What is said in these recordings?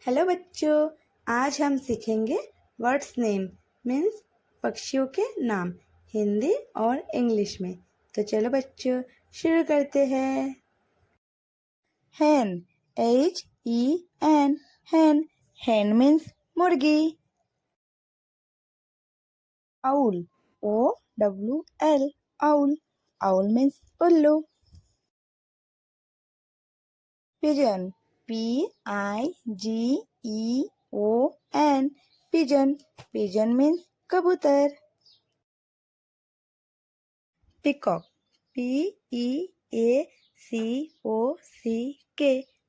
Hello बच्चों, आज हम सीखेंगे वर्ड्स नेम मीन्स पक्षियों के नाम हिंदी और इंग्लिश में। तो चलो बच्चों शुरू करते हैं। hen, Hen, hen, hen means मुर्गी। owl, owl, owl, owl means उल्लू। pigeon, pigeon, pigeon, pigeon means कबूतर। peacock, peacock,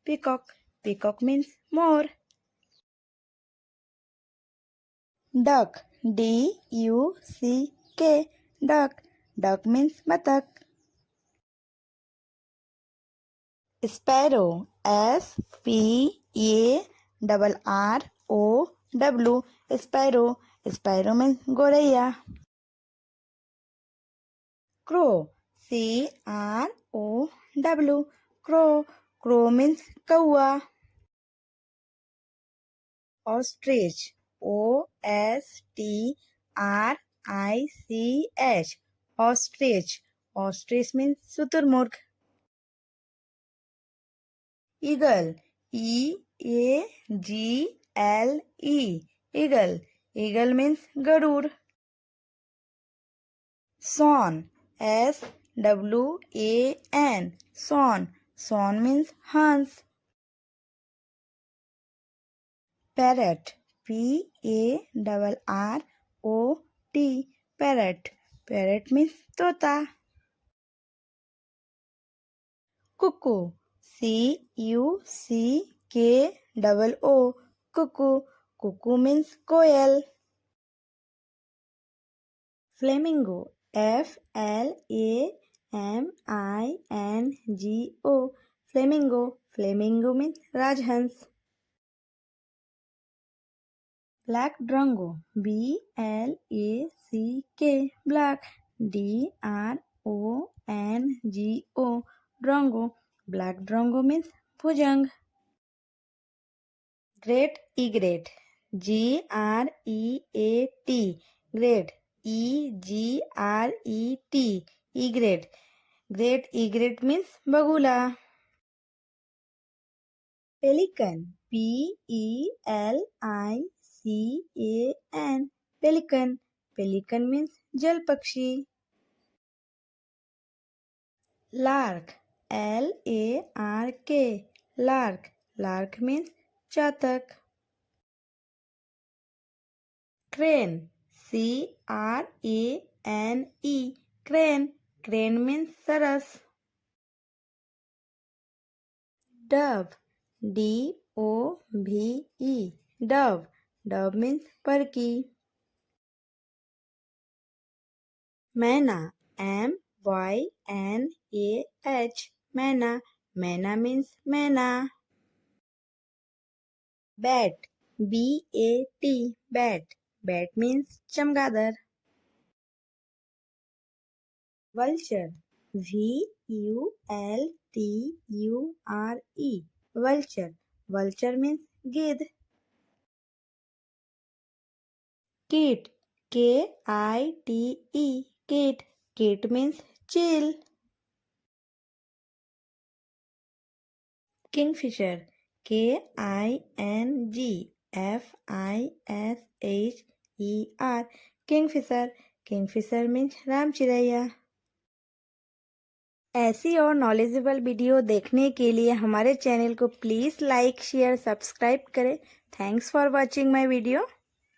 peacock, peacock means मोर। duck, duck, duck, duck means बतख। sparrow, sparrow, sparrow, sparrow means गोरैया। crow, crow, crow means कौआ। ostrich, ostrich, ostrich means शुतुरमुर्ग। eagle, eagle, eagle means garud. swan, swan, swan means हंस। parrot, parrot, parrot means तोता। cuckoo, cuckoo, cuckoo means koyal. flamingo, flamingo, flamingo means rajhans. black drongo, black, drongo, black drongo means bhujang. great egret, great, egret, great egret means बगुला। pelican, pelican, pelican means जल पक्षी। lark, lark, lark means चातक। crane, crane, crane means सरस। dove, dove, dove means परकी। मैना, मैना, मैना means मैना। bat, bat means चमगादड़। vulture, vulture, vulture means गिद्ध। kit, kit means चील। kingfisher, kingfisher, kingfisher means Ram चिरैया। ऐसी और नॉलेजेबल वीडियो देखने के लिए हमारे चैनल को प्लीज़ लाइक शेयर सब्सक्राइब करें। Thanks for watching my video.